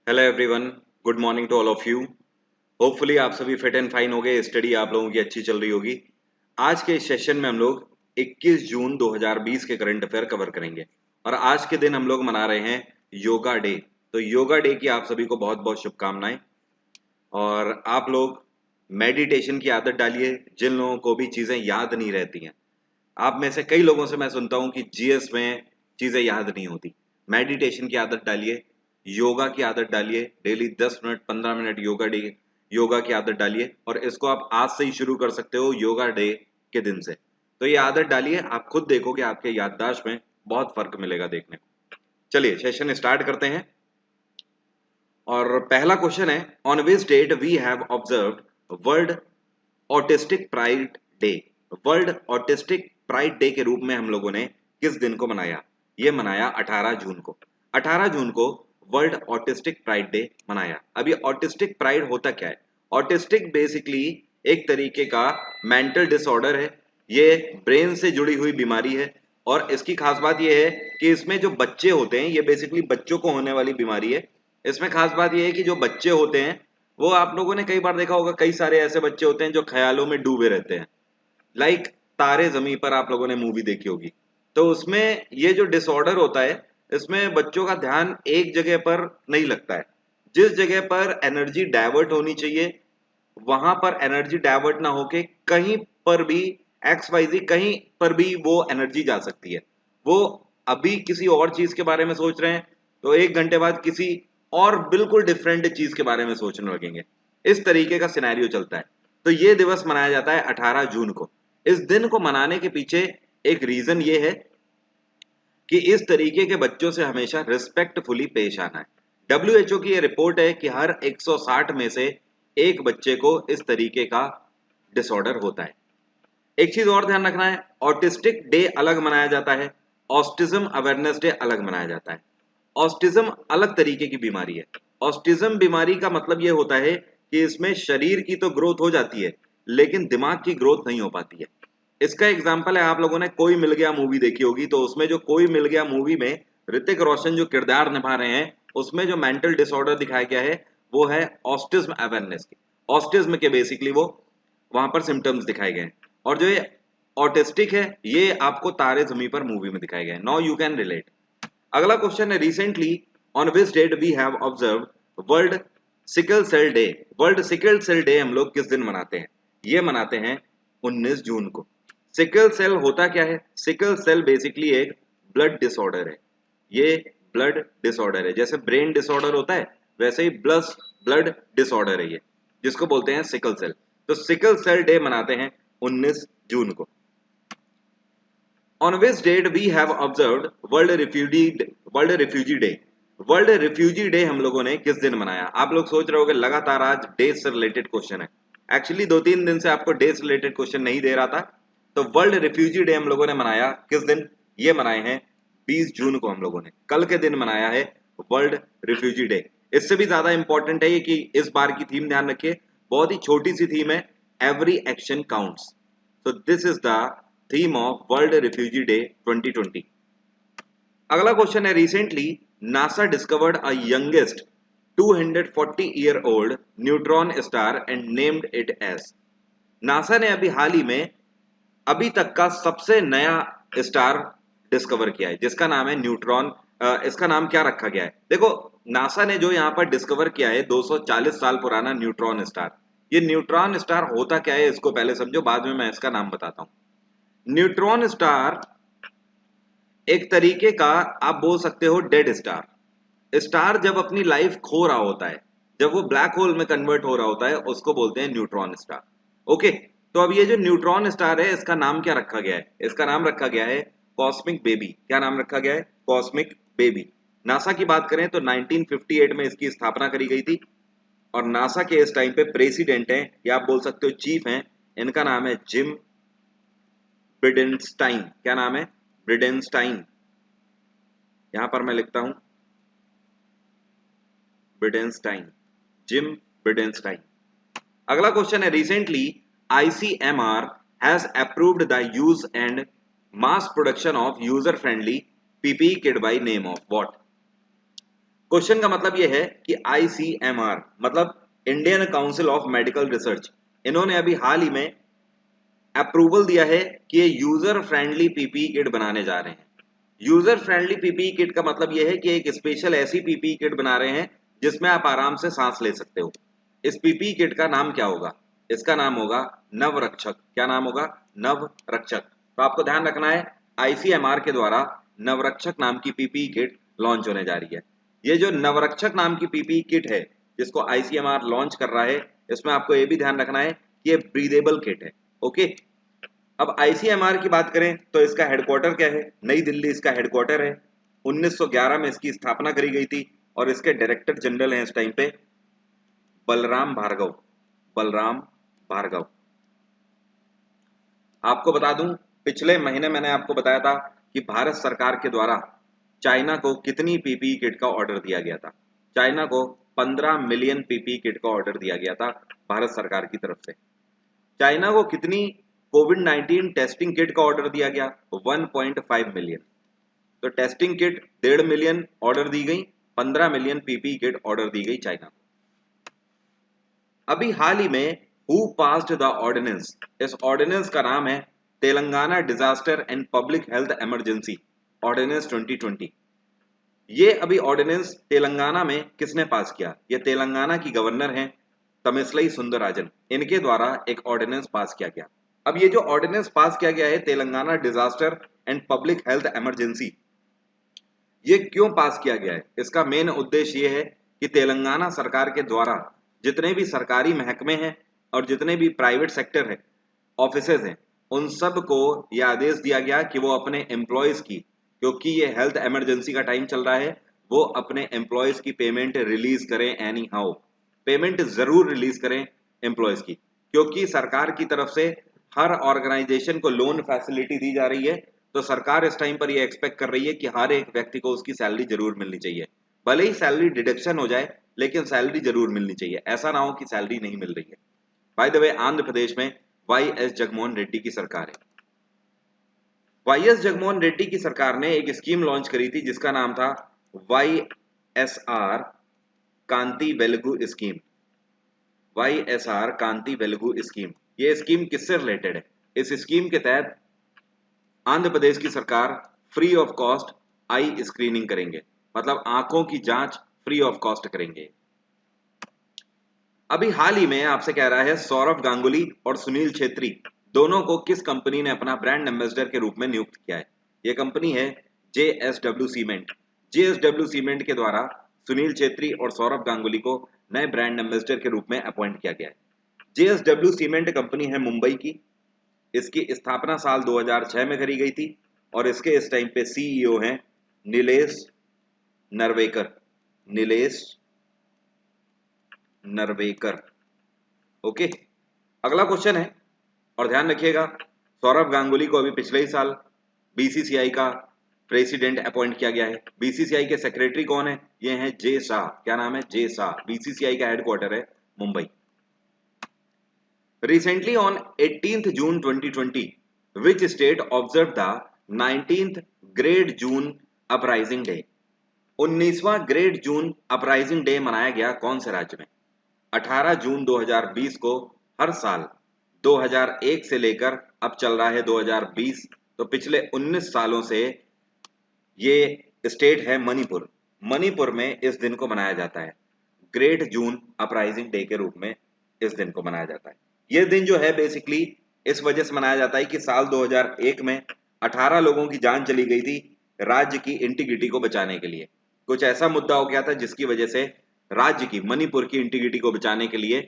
Hello everyone, good morning to all of you. Hopefully आप सभी fit and fine हो गए। स्टडी आप लोगों की अच्छी चल रही होगी। आज के इस सेशन में हम लोग 21 जून 2020 के करंट अफेयर कवर करेंगे और आज के दिन हम लोग मना रहे हैं योगा डे। तो योगा डे की आप सभी को बहुत बहुत शुभकामनाएं। और आप लोग मेडिटेशन की आदत डालिए। जिन लोगों को भी चीज़ें याद नहीं रहती हैं, आप में से कई लोगों से मैं सुनता हूं कि जीएस में चीजें याद नहीं होती। मेडिटेशन की आदत डालिए, योगा की आदत डालिए। डेली 10 मिनट 15 मिनट योगा की आदत डालिए और इसको आप आज से ही शुरू कर सकते हो योगा डे के दिन से। तो ये आदत डालिए, आप खुद देखोगे आपके याददाश्त में बहुत फर्क मिलेगा देखने को। चलिए सेशन स्टार्ट करते हैं और पहला क्वेश्चन है, on which date we have observed world autistic pride day. World autistic pride day के रूप में हम लोगों ने किस दिन को मनाया? ये मनाया 18 जून को। 18 जून को वर्ल्ड ऑटिस्टिक प्राइड डे मनाया। अब ये ऑटिस्टिक प्राइड होता क्या है? ऑटिस्टिक बेसिकली एक तरीके का मेंटल डिसऑर्डर है। ये ब्रेन से जुड़ी हुई बीमारी है और इसकी खास बात यह है कि इसमें जो बच्चे होते हैं, ये बेसिकली बच्चों को होने वाली बीमारी है। इसमें खास बात यह है कि जो बच्चे होते हैं वो, आप लोगों ने कई बार देखा होगा, कई सारे ऐसे बच्चे होते हैं जो ख्यालों में डूबे रहते हैं। लाइक तारे जमीन पर आप लोगों ने मूवी देखी होगी। तो उसमें ये जो डिसऑर्डर होता है, इसमें बच्चों का ध्यान एक जगह पर नहीं लगता है। जिस जगह पर एनर्जी डाइवर्ट होनी चाहिए वहां पर एनर्जी डाइवर्ट ना होके कहीं पर भी, एक्स वाई जी कहीं पर भी वो एनर्जी जा सकती है। वो अभी किसी और चीज के बारे में सोच रहे हैं तो एक घंटे बाद किसी और बिल्कुल डिफरेंट चीज के बारे में सोचने लगेंगे। इस तरीके का सिनेरियो चलता है। तो ये दिवस मनाया जाता है 18 जून को। इस दिन को मनाने के पीछे एक रीजन ये है कि इस तरीके के बच्चों से हमेशा रिस्पेक्टफुली पेश आना है। डब्ल्यूएचओ की यह रिपोर्ट है कि हर 160 में से एक बच्चे को इस तरीके का डिसऑर्डर होता है। एक चीज और ध्यान रखना है, ऑटिस्टिक डे अलग मनाया जाता है, ऑस्टिज्म अवेयरनेस डे अलग मनाया जाता है। ऑस्टिज्म अलग तरीके की बीमारी है। ऑस्टिज्म बीमारी का मतलब यह होता है कि इसमें शरीर की तो ग्रोथ हो जाती है लेकिन दिमाग की ग्रोथ नहीं हो पाती है। इसका एग्जाम्पल है, आप लोगों ने कोई मिल गया मूवी देखी होगी। तो उसमें जो कोई मिल गया मूवी में ऋतिक रोशन जो किरदार निभा रहे हैं, उसमें जो मेंटल डिसऑर्डर दिखाया गया है वो है ऑस्टिज्म अवेयरनेस की। ऑस्टिज्म के बेसिकली वो वहां पर सिम्टम्स दिखाए गए हैं। और जो ये ऑटिस्टिक है ये आपको तारे जमी पर मूवी में दिखाए गए। Now you can relate. अगला क्वेश्चन है, recently on which date we have observe world sickle cell day. World sickle cell day हम लोग किस दिन मनाते हैं? ये मनाते हैं 19 जून को। सिकल सेल होता क्या है? सिकल सेल बेसिकली एक ब्लड डिसऑर्डर है। ये ब्लड डिसऑर्डर है, जैसे ब्रेन डिसऑर्डर होता है वैसे ही ब्लड डिसऑर्डर है ये, जिसको बोलते हैं सिकल सेल। तो सिकल सेल डे मनाते हैं 19 जून को। On which date we have observed world refugee day. World refugee day हम लोगों ने किस दिन मनाया? आप लोग सोच रहे होंगे लगातार आज डेज से रिलेटेड क्वेश्चन है। एक्चुअली 2-3 दिन से आपको डेज रिलेटेड क्वेश्चन नहीं दे रहा था। तो वर्ल्ड रिफ्यूजी डे हम लोगों ने मनाया किस दिन? ये मनाए हैं 20 जून को। हम लोगों ने कल के दिन मनाया है वर्ल्ड रिफ्यूजी डे। इससे भी ज्यादा इंपॉर्टेंट है ये कि इस बार की थीम ध्यान रखिए, बहुत ही छोटी सी थीम है, every action counts. So this is the theme of World Refugee Day 2020. अगला क्वेश्चन है, recently NASA discovered a youngest 240-year-old neutron star and named it as. NASA ने अभी हाल ही में अभी तक का सबसे नया स्टार डिस्कवर किया है जिसका नाम है न्यूट्रॉन। इसका नाम क्या रखा गया है? देखो, नासा ने जो यहाँ पर डिस्कवर किया है 240 साल पुराना न्यूट्रॉन स्टार। ये न्यूट्रॉन स्टार होता क्या है इसको पहले समझो, बाद में मैं इसका नाम बताता हूँ। न्यूट्रॉन स्टार एक तरीके का, आप बोल सकते हो, डेड स्टार। स्टार जब अपनी लाइफ खो रहा होता है, जब वो ब्लैक होल में कन्वर्ट हो रहा होता है, उसको बोलते हैं न्यूट्रॉन स्टार। ओके, तो अब ये जो न्यूट्रॉन स्टार है इसका नाम क्या रखा गया है? इसका नाम रखा गया है कॉस्मिक बेबी। क्या नाम रखा गया है? Cosmic baby. नासा की बात करें तो 1958 में इसकी स्थापना करी गई थी और नासा के इस टाइम पे प्रेसिडेंट हैं, या आप बोल सकते हो चीफ हैं, इनका नाम है जिम ब्रिडेनस्टाइन। क्या नाम है? ब्रिडेनस्टाइन। यहां पर मैं लिखता हूं ब्रिडेनस्टाइन, जिम ब्रिडेनस्टाइन। अगला क्वेश्चन है, recently ICMR has approved the use and mass production of user friendly PPE kit by name of what. Question का मतलब यह है कि आईसीएमआर मतलब Indian council of medical research, इन्होंने अभी हाल ही में अप्रूवल दिया है कि ये यूजर फ्रेंडली पीपीई किट बनाने जा रहे हैं। यूजर फ्रेंडली पीपीई किट का मतलब यह है कि एक स्पेशल ऐसी पीपीई किट बना रहे हैं जिसमें आप आराम से सांस ले सकते हो। इस पीपीई किट का नाम क्या होगा? इसका नाम होगा नवरक्षक। क्या नाम होगा? नवरक्षक। तो आपको ध्यान रखना है, आईसीएमआर के द्वारा नवरक्षक नाम की पीपीई किट लॉन्च होने जा रही है। ये जो नवरक्षक नाम की पीपीई किट है जिसको आईसीएमआर लॉन्च कर रहा है, इसमें आपको ये भी ध्यान रखना है कि ये ब्रीदेबल किट है। ओके, अब आईसीएमआर की बात करें तो इसका हेडक्वार्टर क्या है? नई दिल्ली इसका हेडक्वार्टर है। 1911 में इसकी स्थापना करी गई थी और इसके डायरेक्टर जनरल हैं इस टाइम पे बलराम भार्गव। बलराम भार्गव। आपको बता दूं, पिछले महीने मैंने आपको बताया था कि भारत सरकार के द्वारा चाइना को कितनी पीपीई किट का ऑर्डर दिया गया था। चाइना को 15 मिलियन पीपीई किट का ऑर्डर दिया गया था भारत सरकार की तरफ से। चाइना को कितनी कोविड 19 टेस्टिंग किट का ऑर्डर दिया गया? 1.5 मिलियन। तो टेस्टिंग किट 1.5 मिलियन ऑर्डर दी गई, 15 मिलियन पीपीई किट ऑर्डर दी गई चाइना को। अभी हाल ही में हु पास्ड द ऑर्डिनेंस? इस ऑर्डिनेंस का नाम है Telangana disaster and public health emergency ordinance 2020। ये अभी ऑर्डिनेंस तेलंगाना में किसने पास किया? ये तेलंगाना की गवर्नर हैं तमिसलई सुंदरराजन, इनके द्वारा एक ऑर्डिनेंस पास किया गया। अब ये जो ऑर्डिनेंस पास किया गया है Telangana disaster and public health emergency, ये क्यों पास किया गया है? इसका मेन उद्देश्य ये है कि तेलंगाना सरकार के द्वारा जितने भी सरकारी महकमे हैं और जितने भी प्राइवेट सेक्टर है ऑफिसेज हैं, उन सब को यह आदेश दिया गया कि वो अपने एम्प्लॉयज की, क्योंकि ये हेल्थ इमरजेंसी का टाइम चल रहा है, वो अपने एम्प्लॉयज की पेमेंट रिलीज करें एनी हाउ। पेमेंट जरूर रिलीज करें एम्प्लॉयज की, क्योंकि सरकार की तरफ से हर ऑर्गेनाइजेशन को लोन फैसिलिटी दी जा रही है। तो सरकार इस टाइम पर ये एक्सपेक्ट कर रही है कि हर एक व्यक्ति को उसकी सैलरी जरूर मिलनी चाहिए। भले ही सैलरी डिडक्शन हो जाए लेकिन सैलरी जरूर मिलनी चाहिए, ऐसा ना हो कि सैलरी नहीं मिल रही है। By the way, Andhra Pradesh में वाई एस जगनमोहन रेड्डी की सरकार है। वाई एस जगनमोहन रेड्डी की सरकार ने एक स्कीम लॉन्च करी थी जिसका नाम था वाई एस आर कांति वेलगु स्कीम। वाई एस आर कांति वेलगु स्कीम, ये स्कीम किससे रिलेटेड है? इस स्कीम के तहत आंध्र प्रदेश की सरकार free of cost I screening करेंगे, मतलब आंखों की जांच फ्री ऑफ कॉस्ट करेंगे। अभी हाल ही में आपसे कह रहा है सौरव गांगुली और सुनील छेत्री दोनों को किस कंपनी ने अपना ब्रांड एम्बेसडर के रूप में नियुक्त किया है? यह कंपनी है जेएसडब्ल्यू सीमेंट। जेएसडब्ल्यू सीमेंट के द्वारा सुनील छेत्री और सौरव गांगुली को नए ब्रांड एम्बेसडर के रूप में अपॉइंट किया गया है। जेएसडब्ल्यू सीमेंट कंपनी है मुंबई की। इसकी स्थापना साल 2006 में करी गई थी और इसके इस टाइम पे सीईओ हैं नीलेश नरवेकर। नीलेश नरवेकर। ओके, अगला क्वेश्चन है और ध्यान रखिएगा, सौरव गांगुली को अभी पिछले ही साल बीसीसीआई का प्रेसिडेंट अपॉइंट किया गया है। बीसीसीआई के सेक्रेटरी कौन है? ये हैं जे शाह। क्या नाम है? जे शाह। बीसीसीआई का हेडक्वार्टर है Mumbai. Recently on 18th June 2020 which state observe the 19th great June uprising day? 19वां ग्रेट जून अपराइजिंग डे मनाया गया कौन से राज्य में? 18 जून 2020 को हर साल 2001 से लेकर अब चल रहा है 2020, तो पिछले 19 सालों से ये स्टेट है मणिपुर। मणिपुर में इस दिन को मनाया जाता है, ग्रेट जून अपराइजिंग डे के रूप में इस दिन को मनाया जाता है। यह दिन जो है बेसिकली इस वजह से मनाया जाता है कि साल 2001 में 18 लोगों की जान चली गई थी राज्य की इंटीग्रिटी को बचाने के लिए। कुछ ऐसा मुद्दा हो गया था जिसकी वजह से राज्य की, मणिपुर की इंटीग्रिटी को बचाने के लिए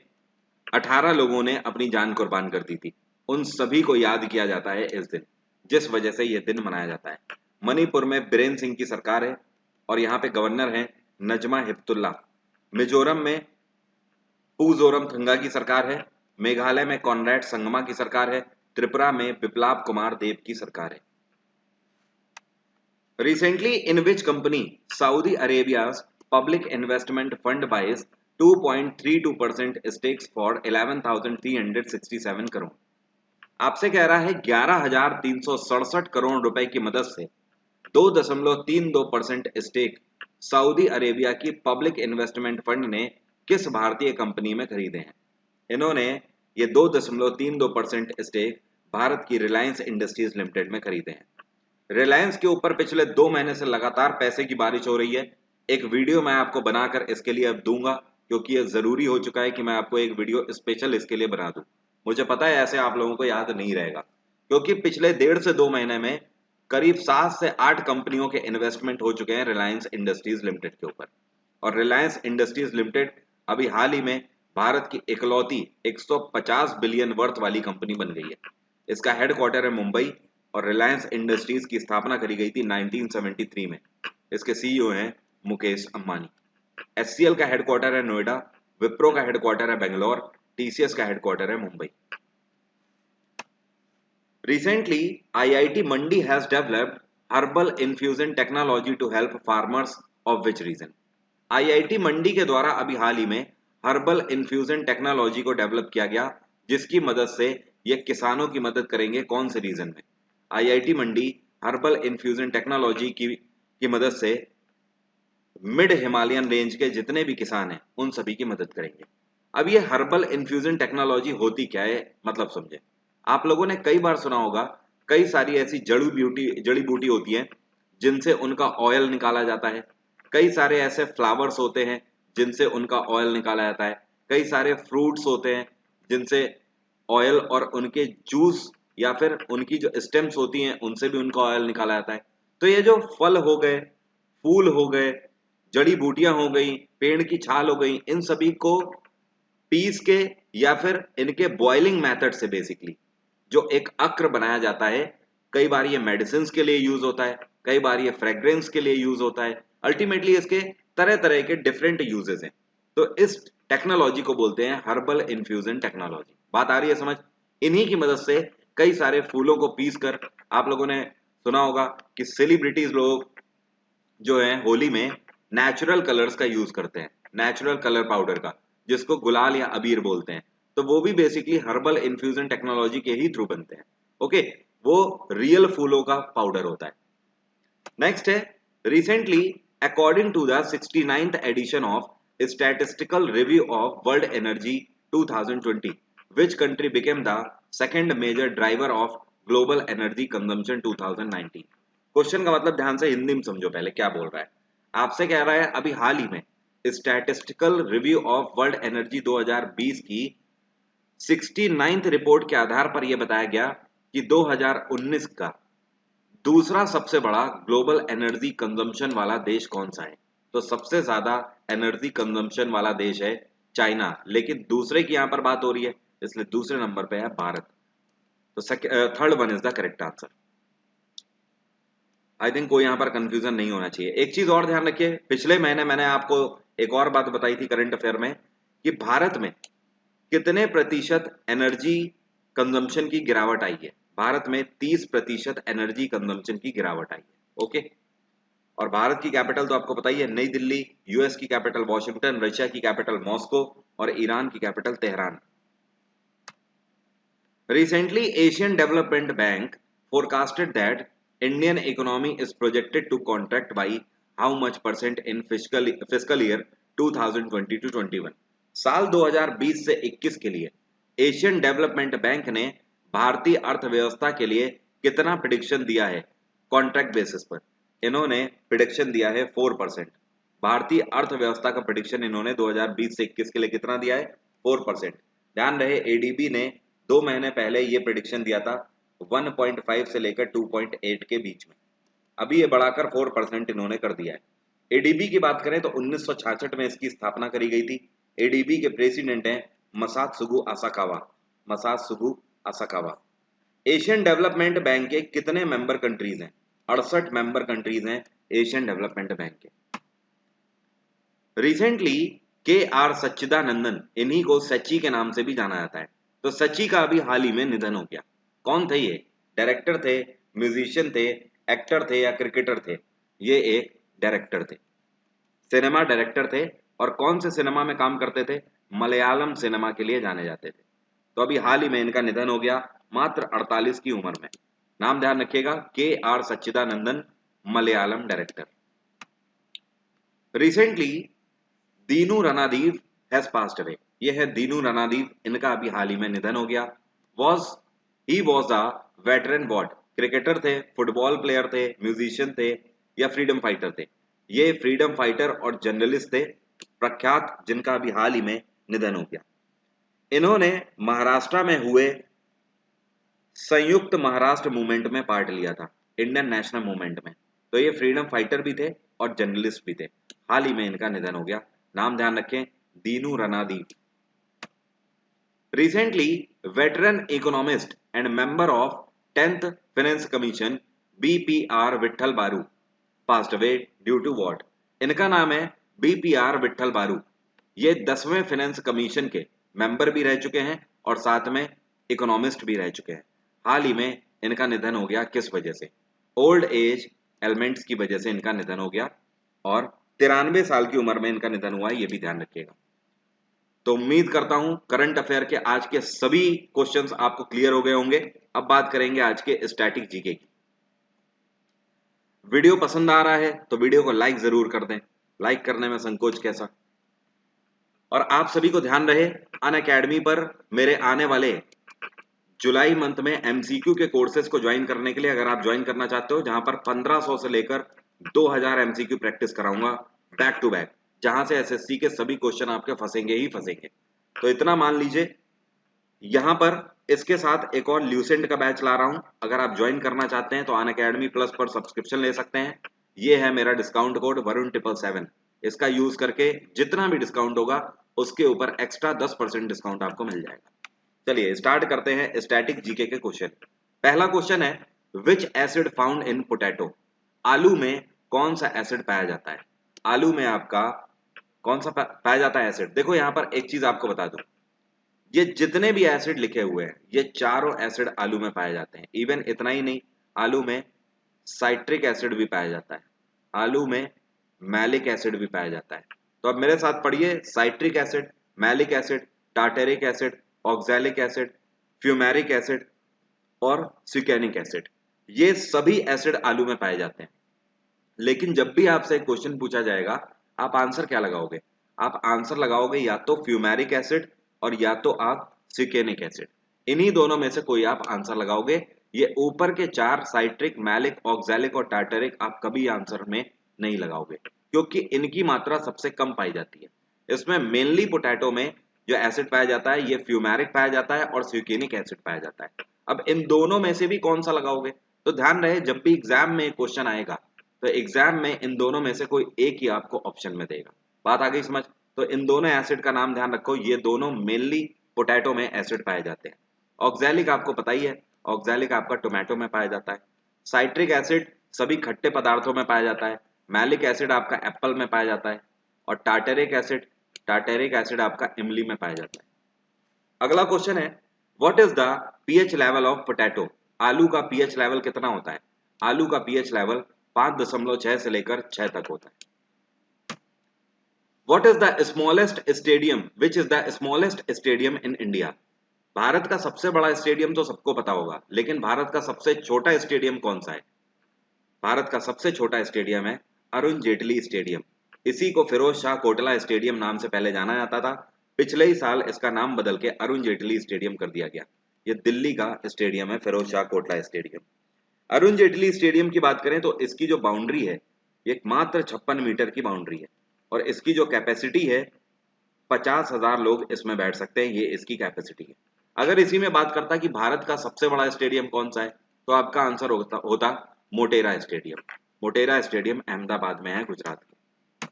18 लोगों ने अपनी जान कुर्बान कर दी थी। उन सभी को याद किया जाता है इस दिन, जिस वजह से यह दिन मनाया जाता है। मणिपुर में बीरेन सिंह की सरकार है और यहाँ पे गवर्नर हैं नजमा हिप्तुल्ला। मिजोरम में पूजोरम थंगा की सरकार है। मेघालय में कॉनरेड संगमा की सरकार है। त्रिपुरा में बिप्लाब कुमार देव की सरकार है। Recently, in which company Saudi Arabia's public investment fund buys 2.32% stakes for 11,367 crore? आपसे कह रहा है 11,367 करोड़ रुपए की मदद से 2.32% स्टेक सऊदी अरेबिया की पब्लिक इन्वेस्टमेंट फंड ने किस भारतीय कंपनी में खरीदे हैं? इन्होंने ये 2.32% स्टेक भारत की रिलायंस इंडस्ट्रीज लिमिटेड में खरीदे हैं। रिलायंस के ऊपर पिछले 2 महीने से लगातार पैसे की बारिश हो रही है। एक वीडियो मैं आपको बनाकर इसके लिए अब दूंगा, क्योंकि ये जरूरी हो चुका है कि मैं आपको एक वीडियो स्पेशल इसके लिए बना दूं। मुझे पता है ऐसे आप लोगों को याद नहीं रहेगा, क्योंकि पिछले 1.5 से 2 महीने में करीब 7 से 8 कंपनियों के इन्वेस्टमेंट हो चुके हैं रिलायंस इंडस्ट्रीज लिमिटेड के ऊपर। और रिलायंस इंडस्ट्रीज लिमिटेड अभी हाल ही में भारत की इकलौती 150 बिलियन वर्थ वाली कंपनी बन गई है। इसका हेडक्वार्टर है मुंबई और रिलायंस इंडस्ट्रीज की स्थापना करी गई थी 1973 में। इसके सीईओ हैं मुकेश अंबानी। एचसीएल का हेडक्वार्टर है नोएडा, विप्रो का हेडक्वार्टर है बेंगलोर, टीसीएस का हेडक्वार्टर है Mumbai. Recently, IIT Mandi has developed herbal infusion technology to help farmers of which region? IIT मंडी के द्वारा अभी हाल ही में हर्बल इन्फ्यूजन टेक्नोलॉजी को डेवलप किया गया, जिसकी मदद से ये किसानों की मदद करेंगे कौन से रीजन में? आईआईटी मंडी हर्बल इन्फ्यूजन टेक्नोलॉजी की मदद से मिड हिमालयन रेंज के जितने भी किसान हैं उन सभी की मदद करेंगे। अब ये हर्बल इन्फ्यूजन टेक्नोलॉजी होती क्या है, मतलब समझे। आप लोगों ने कई बार सुना होगा, कई सारी ऐसी जड़ी बूटी होती हैं जिनसे उनका ऑयल निकाला जाता है। कई सारे ऐसे फ्लावर्स होते हैं जिनसे उनका ऑयल निकाला जाता है। कई सारे फ्रूट्स होते हैं जिनसे ऑयल और उनके जूस या फिर उनकी जो स्टेम्स होती हैं उनसे भी उनका ऑयल निकाला जाता है। तो ये जो फल हो गए, फूल हो गए, जड़ी बूटियां हो गई, पेड़ की छाल हो गई, इन सभी को पीस के या फिर इनके बॉइलिंग मेथड से बेसिकली जो एक अक्र बनाया जाता है। कई बार ये मेडिसिन के लिए यूज होता है, कई बार ये फ्रेग्रेंस के लिए यूज होता है। अल्टीमेटली इसके तरह तरह के डिफरेंट यूजेस हैं। तो इस टेक्नोलॉजी को बोलते हैं हर्बल इन्फ्यूजन टेक्नोलॉजी। बात आ रही है समझ? इन्हीं की मदद से कई सारे फूलों को पीस कर, आप लोगों ने सुना होगा कि सेलिब्रिटीज लोग जो है होली में नेचुरल कलर्स का यूज करते हैं, नेचुरल कलर पाउडर का, जिसको गुलाल या अबीर बोलते हैं। तो वो भी बेसिकली हर्बल इन्फ्यूजन टेक्नोलॉजी के ही थ्रू बनते हैं। ओके, वो रियल फूलों का पाउडर होता है। नेक्स्ट है, recently according to the 69th edition of statistical review of world energy 2020, which country became the second major driver of global energy consumption 2019? Question का मतलब ध्यान से हिंदी में समझो पहले क्या बोल रहा है। आपसे कह रहा है अभी हाल ही में statistical review of world energy 2020 की 69th रिपोर्ट के आधार पर यह बताया गया कि 2019 का दूसरा सबसे बड़ा ग्लोबल एनर्जी कंजम्पशन वाला देश कौन सा है। तो सबसे ज्यादा एनर्जी कंजम्पशन वाला देश है चाइना, लेकिन दूसरे की यहां पर बात हो रही है, इसलिए दूसरे नंबर पे है भारत। तो third one is the correct answer. I think कोई यहां पर कंफ्यूजन नहीं होना चाहिए। एक चीज और ध्यान रखिए, पिछले महीने मैंने आपको एक और बात बताई थी करंट अफेयर में कि भारत में कितने प्रतिशत एनर्जी कंजम्पशन की गिरावट आई है। भारत में 30% एनर्जी कंजम्पशन की गिरावट आई है। ओके, और भारत की कैपिटल तो आपको पता ही है, नई दिल्ली, यूएस की कैपिटल वॉशिंगटन, रशिया की कैपिटल मॉस्को और ईरान की capital Tehran. Recently, Asian Development Bank forecasted that Indian economy is projected to contract by how much percent in fiscal year 2020 to 21? साल 2020 से 21 के लिए एशियन डेवलपमेंट बैंक ने भारतीय अर्थव्यवस्था के लिए कितना प्रिडिक्शन दिया है कॉन्ट्रैक्ट बेसिस पर? इन्होंने प्रिडिक्शन दिया है 4%। भारतीय अर्थव्यवस्था का प्रिडिक्शन इन्होंने 2020 से 21 के लिए कितना दिया है? 4%। ध्यान रहे, एडीबी ने 2 महीने पहले ये प्रिडिक्शन दिया था 1.5 से लेकर 2.8 के बीच में। अभी ये बढ़ाकर 4% इन्होंने कर दिया है। एडीबी की बात करें तो 1966 में इसकी स्थापना करी गई थी। एडीबी के प्रेसिडेंट हैं मसात्सुगु आसाकावा। मसात्सुगु आसाकावा। एशियन डेवलपमेंट बैंक के कितने मेंबर कंट्रीज हैं? 68 मेंबर कंट्रीज हैं एशियन डेवलपमेंट बैंक के। रिसेंटली के आर सच्चिदानंदन, इन्हीं को सच्ची के नाम से भी जाना जाता है, तो सच्ची का अभी हाल ही में निधन हो गया। कौन थे ये? डायरेक्टर थे, म्यूजिशियन थे, एक्टर थे या क्रिकेटर थे? ये एक डायरेक्टर थे, सिनेमा डायरेक्टर थे। और कौन से सिनेमा में काम करते थे? मलयालम सिनेमा के लिए जाने जाते थे। तो अभी हाल ही में इनका निधन हो गया, मात्र 48 की उम्र में। नाम ध्यान रखिएगा, K R Sachchidanandan, Malayalam director. Recently Deenu Ranadive has passed away. ये है दीनू रनादीव, इनका अभी हाल ही में निधन हो गया। Was a veteran what, cricketer थे, फुटबॉल प्लेयर थे, म्यूजिशियन थे या फ्रीडम फाइटर थे? ये फ्रीडम फाइटर और जर्नलिस्ट थे प्रख्यात, जिनका अभी हाल ही में निधन हो गया। इन्होंने महाराष्ट्र में हुए संयुक्त महाराष्ट्र मूवमेंट में पार्ट लिया था, इंडियन नेशनल मूवमेंट में। तो ये फ्रीडम फाइटर भी थे और जर्नलिस्ट भी थे। हाल ही में इनका निधन हो गया। नाम ध्यान रखें, Deenu Ranadive. Recently veteran economist and member of 10th finance commission BPR Vithal Baru passed away due to what? इनका नाम है बीपीआर विट्ठल बारू। ये 10वें फाइनेंस कमीशन के मेंबर भी रह चुके हैं और साथ में इकोनॉमिस्ट भी रह चुके हैं। हाल ही में इनका निधन हो गया। किस वजह से? ओल्ड एज एलिमेंट्स की वजह से इनका निधन हो गया और 93 साल की उम्र में इनका निधन हुआ, ये भी ध्यान रखिएगा। तो उम्मीद करता हूं करंट अफेयर के आज के सभी क्वेश्चंस आपको क्लियर हो गए होंगे। अब बात करेंगे आज के स्टैटिक जीके की। वीडियो पसंद आ रहा है तो वीडियो को लाइक जरूर कर दें, लाइक करने में संकोच कैसा। और आप सभी को ध्यान रहे, अनअकैडमी पर मेरे आने वाले जुलाई मंथ में एमसीक्यू के कोर्सेज को ज्वाइन करने के लिए अगर आप ज्वाइन करना चाहते हो, जहां पर 1500 से लेकर 2000 एमसीक्यू प्रैक्टिस कराऊंगा बैक टू बैक, जहां से एसएससी के सभी क्वेश्चन आपके फंसेंगे ही फंसेंगे। तो इतना मान लीजिए, यहां पर इसके साथ एक और ल्यूसेंट का बैच ला रहा हूं। अगर आप ज्वाइन करना चाहते हैं तो अनअकैडमी प्लस पर सब्सक्रिप्शन ले सकते हैं। ये है मेरा डिस्काउंट कोड वरुण777। इसका यूज करके जितना भी डिस्काउंट होगा उसके ऊपर एक्स्ट्रा 10% डिस्काउंट आपको मिल जाएगा। चलिए स्टार्ट करते हैं स्टैटिक जीके के क्वेश्चन। पहला क्वेश्चन है, विच एसिड फाउंड इन पोटैटो? आलू में कौन सा एसिड पाया जाता है? आलू में आपका कौन सा पाया जाता है एसिड? देखो यहां पर एक चीज आपको बता दूं, ये जितने भी एसिड लिखे हुए हैं ये चारों एसिड आलू में पाए जाते हैं। इवन इतना ही नहीं, आलू में साइट्रिक एसिड भी पाया जाता है, आलू में मैलिक एसिड भी पाया जाता है। तो अब मेरे साथ पढ़िए, citric acid, malic acid, tartaric acid, oxalic acid, fumaric acid और सुकैनिक एसिड, ये सभी एसिड आलू में पाए जाते हैं। लेकिन जब भी आपसे एक क्वेश्चन पूछा जाएगा, आप आंसर क्या लगाओगे? आप आंसर लगाओगे या तो फ्यूमेरिक एसिड और या तो आप सुकेनिक एसिड। इन्हीं दोनों में से कोई आप आंसर लगाओगे। ये ऊपर के चार साइट्रिक, मैलिक, ऑक्सैलिक और टार्टरिक आप कभी आंसर में नहीं लगाओगे, क्योंकि इनकी मात्रा सबसे कम पाई जाती है। इसमें मेनली पोटैटो में जो एसिड पाया जाता है ये फ्यूमेरिक पाया जाता है और सुकेनिक एसिड पाया जाता है। अब इन दोनों में से भी कौन सा लगाओगे? तो ध्यान रहे, जब भी एग्जाम में क्वेश्चन आएगा तो एग्जाम में इन दोनों में से कोई एक ही आपको ऑप्शन में देगा। बात आ गई समझ? तो इन दोनों एसिड का नाम ध्यान रखो, ये दोनों मेनली पोटैटो में एसिड पाए जाते हैं। ऑक्सैलिक आपको पता ही है, ऑक्सैलिक आपका टोमेटो में पाया जाता है। साइट्रिक एसिड सभी खट्टे पदार्थों में पाया जाता है। मैलिक एसिड आपका एप्पल में पाया जाता है और टार्टेरिक एसिड आपका इमली में पाया जाता है। अगला क्वेश्चन है, what is the pH level of potato? आलू का पीएच लेवल कितना होता है? आलू का पीएच लेवल 5.6 से लेकर 6 तक होता है। What is the smallest stadium? Which is the smallest stadium in India? Bharat का सबसे बड़ा स्टेडियम तो सबको पता होगा, लेकिन भारत का सबसे छोटा स्टेडियम कौन सा है? भारत का सबसे छोटा स्टेडियम है अरुण जेटली स्टेडियम। इसी को फिरोज शाह कोटला स्टेडियम नाम से पहले जाना जाता था। पिछले ही साल इसका नाम बदल के अरुण जेटली स्टेडियम कर दिया गया। ये दिल्ली का स्टेडियम है, फिरोज शाह कोटला स्टेडियम। अरुण जेटली स्टेडियम की बात करें तो इसकी जो बाउंड्री है ये मात्र 56 मीटर की बाउंड्री है और इसकी जो कैपेसिटी है 50,000 लोग इसमें बैठ सकते हैं, ये इसकी कैपेसिटी है। अगर इसी में बात करता कि भारत का सबसे बड़ा स्टेडियम कौन सा है, तो आपका आंसर होता मोटेरा स्टेडियम। मोटेरा स्टेडियम अहमदाबाद में है, गुजरात के।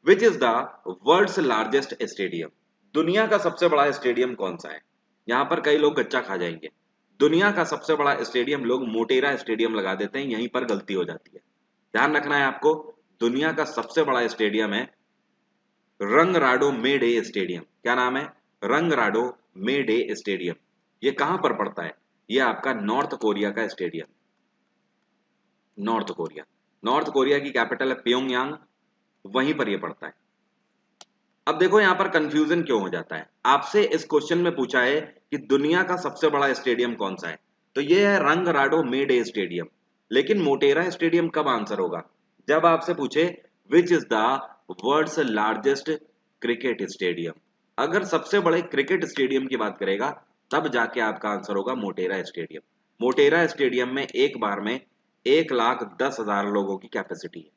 Which is the world's largest stadium? दुनिया का सबसे बड़ा स्टेडियम कौन सा है? यहाँ पर कई लोग कच्चा खा जाएंगे। दुनिया का सबसे बड़ा स्टेडियम लोग मोटेरा स्टेडियम लगा देते हैं, यहीं पर गलती हो जाती है। ध्यान रखना है आपको, दुनिया का सबसे बड़ा स्टेडियम है रंगराडो मेडे स्टेडियम। क्या नाम है? रंगराडो मेडे स्टेडियम। ये कहां पर पड़ता है? ये आपका नॉर्थ कोरिया का stadium. North Korea, north Korea की कैपिटल है प्योंगयांग, वहीं पर ये पड़ता है। अब देखो यहां पर कंफ्यूजन क्यों हो जाता है। आपसे इस क्वेश्चन में पूछा है कि दुनिया का सबसे बड़ा स्टेडियम कौन सा है, तो ये है रंगराडो मेडे स्टेडियम। लेकिन मोटेरा स्टेडियम कब आंसर होगा? जब आपसे पूछे which is the world's largest cricket stadium. अगर सबसे बड़े क्रिकेट स्टेडियम की बात करेगा तब जाके आपका आंसर होगा मोटेरा स्टेडियम। मोटेरा स्टेडियम में एक बार में 1,10,000 लोगों की कैपेसिटी है।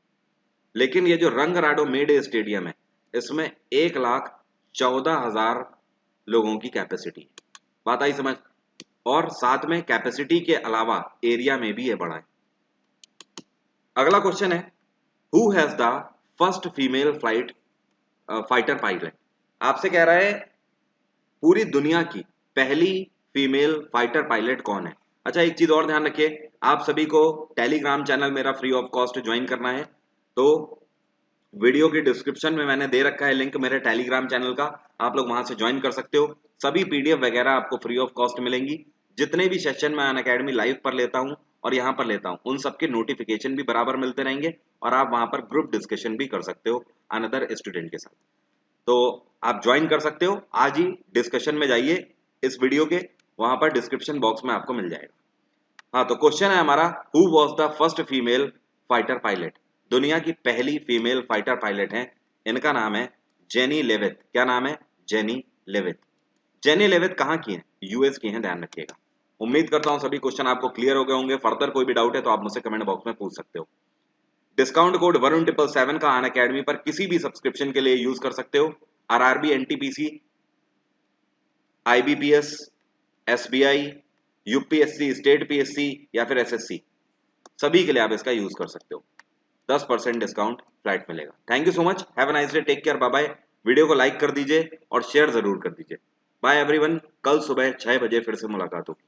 लेकिन ये जो रंगराडो मेडे स्टेडियम है इसमें 1,14,000 लोगों की कैपेसिटी है। बात आई समझ? और साथ में कैपेसिटी के अलावा एरिया में भी ये बड़ा है। अगला क्वेश्चन है, who has the first female fighter pilot. आपसे कह रहा है पूरी दुनिया की पहली फीमेल फाइटर पायलट कौन है। अच्छा, एक चीज और ध्यान रखिए, आप सभी को टेलीग्राम चैनल मेरा फ्री ऑफ कॉस्ट ज्वाइन करना है तो वीडियो की डिस्क्रिप्शन में मैंने दे रखा है लिंक मेरे टेलीग्राम चैनल का, आप लोग वहां से ज्वाइन कर सकते हो। सभी पीडीएफ वगैरह आपको फ्री ऑफ कॉस्ट मिलेंगी। जितने भी सेशन मैं अनअकैडमी लाइव पर लेता हूं और यहाँ पर लेता हूं उन सबके नोटिफिकेशन भी बराबर मिलते रहेंगे और आप वहां पर ग्रुप डिस्कशन भी कर सकते हो अनदर स्टूडेंट के साथ। तो आप ज्वाइन कर सकते हो, आज ही डिस्कशन में जाइए इस वीडियो के, वहां पर डिस्क्रिप्शन बॉक्स में आपको मिल जाएगा। हाँ, तो क्वेश्चन है हमारा, who was the first female fighter pilot. दुनिया की पहली फीमेल फाइटर पायलट है, इनका नाम है जेनी लेविथ। क्या नाम है? जेनी लेविथ। जेनी लेविथ कहाँ की है? यूएस की है, ध्यान रखिएगा। उम्मीद करता हूँ सभी क्वेश्चन आपको क्लियर हो गए होंगे। फर्दर कोई भी डाउट है तो आप मुझसे कमेंट बॉक्स में पूछ सकते हो। डिस्काउंट कोड वरुण 777 का अनअकैडमी पर किसी भी सब्सक्रिप्शन के लिए यूज कर सकते हो। RRB, NTPC, IBPS, SBI, UPSC, state PSC या फिर एसएससी, सभी के लिए आप इसका यूज कर सकते हो। 10% डिस्काउंट फ्लैट मिलेगा। Thank you so much, have a nice day, take care, bye bye. Video को लाइक कर दीजिए और शेयर जरूर कर दीजिए। बाय एवरीवन, कल सुबह 6 बजे फिर से मुलाकात होगी।